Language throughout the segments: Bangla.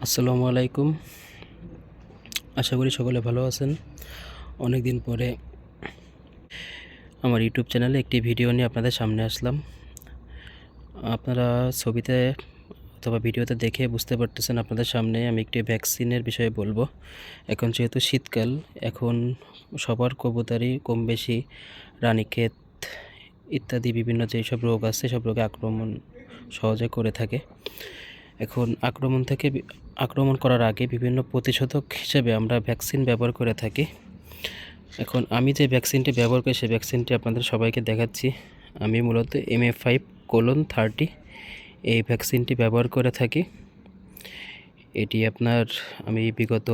আসসালামু আলাইকুম। আশা করি সকলে ভালো আছেন। অনেক দিন পরে আমার ইউটিউব চ্যানেলে একটি ভিডিও নিয়ে আপনাদের সামনে আসলাম। আপনারা ছবিতে অথবা ভিডিওতে দেখে বুঝতে পারতেছেন আপনাদের সামনে আমি একটি ভ্যাকসিনের বিষয়ে বলবো। এখন যেহেতু শীতকাল, এখন সবার কবুতরই কম বেশি রানীক্ষেত ইত্যাদি বিভিন্ন যেসব রোগ আছে সব রোগে আক্রমণ সহজে করে থাকে। এখন আক্রমণ করার আগে বিভিন্ন প্রতিষেধক হিসেবে আমরা ভ্যাকসিন ব্যবহার করে থাকি। এখন আমি যে ভ্যাকসিনটি ব্যবহার করি সেই ভ্যাকসিনটি আপনাদের সবাইকে দেখাচ্ছি। আমি মূলত MA5:30 এই ভ্যাকসিনটি ব্যবহার করে থাকি। এটি আমি বিগত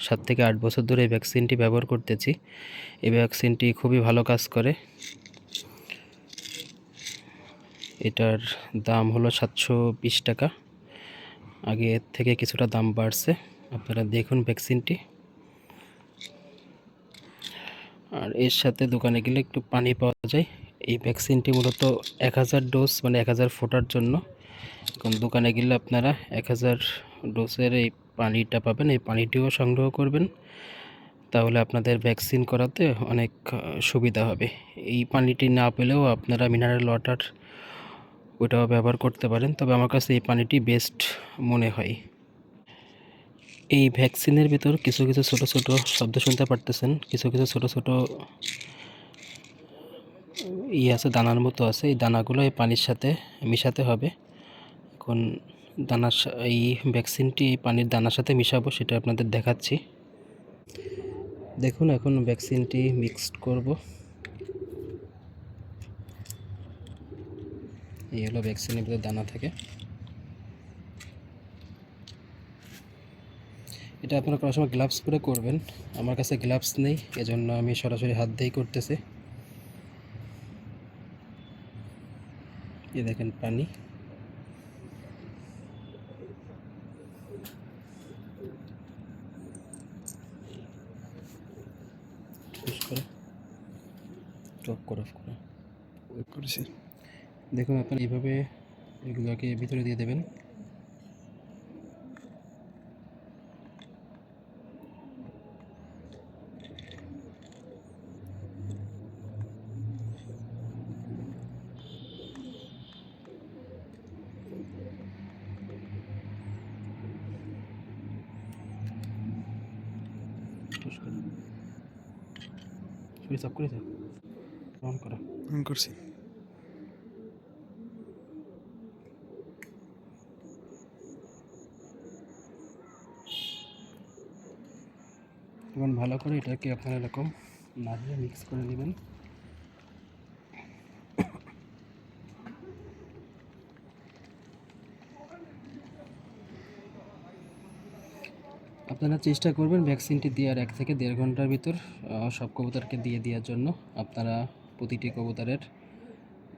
7 থেকে 8 বছর ধরে এই ভ্যাকসিনটি ব্যবহার করতেছি। এই ভ্যাকসিনটি খুবই ভালো কাজ করে। এটার দাম হলো 720 টাকা। আগে থেকে কিছুটা দাম বাড়ছে, আপনারা দেখুন ভ্যাকসিনটি। আর এর সাথে দোকানে গেলে একটু পানি পাওয়া যায়। এই ভ্যাকসিনটি মূলত 1000 ডোজ মানে 1000 ফোঁটার জন্য। এখন দোকানে গেলে আপনারা 1000 ডোজের এই পানিটা পাবেন। এই পানিটিও সংগ্রহ করবেন, তাহলে আপনাদের ভ্যাকসিন করাতে অনেক সুবিধা হবে। এই পানিটি না পেলেও আপনারা মিনারেল ওয়াটার ওটাও ব্যবহার করতে পারেন, তবে আমার কাছে এই পানিটি বেস্ট মনে হয়। এই ভ্যাকসিনের ভিতর কিছু কিছু ছোট ছোট শব্দ শুনতে পারতেছেন, কিছু কিছু ছোট ছোট আছে, দানার মতো আছে। এই দানাগুলো এই পানির সাথে মিশাতে হবে। এখন এই ভ্যাকসিনটি এই পানির দানার সাথে মিশাবো, সেটা আপনাদের দেখাচ্ছি। দেখুন এখন ভ্যাকসিনটি মিক্সড করব। এই হলো ভ্যাকসিনের ভিতরে দানা থাকে। এটা আপনারা করার সময় গ্লাভস পরে করবেন। আমার কাছে গ্লাভস নেই, এজন্য আমি সরাসরি হাত দিয়েই করতেছি। এই দেখেন পানি। দেখুন আপনারা এইভাবে এগুলোকে ভিতরে দিয়ে দেবেন। সুইচ অফ করে দাও, অন করো। অন করছি। এখন ভালো করে এটাকে আপনারা এরকম নাড়িয়ে মিক্স করে নেবেন। আপনারা চেষ্টা করবেন ভ্যাকসিনটি দেওয়ার 1 থেকে 1.5 ঘন্টার ভিতর সব কবুতরকে দেওয়ার জন্য। আপনারা প্রতিটি কবুতরের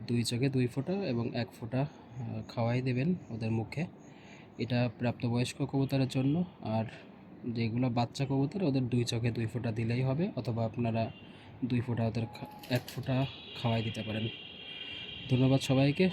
2 চোখে 2 ফোঁটা এবং 1 ফোঁটা খাওয়াই দেবেন ওদের মুখে। এটা প্রাপ্তবয়স্ক কবুতরের জন্য। আর যেগুলো বাচ্চা কবুতর ওদের 2 চোখে 2 ফোঁটা দিলেই হবে, অথবা আপনারা 2 ফোঁটা ওদের 1 ফোঁটা খাওয়াই দিতে পারেন। ধন্যবাদ সবাইকে।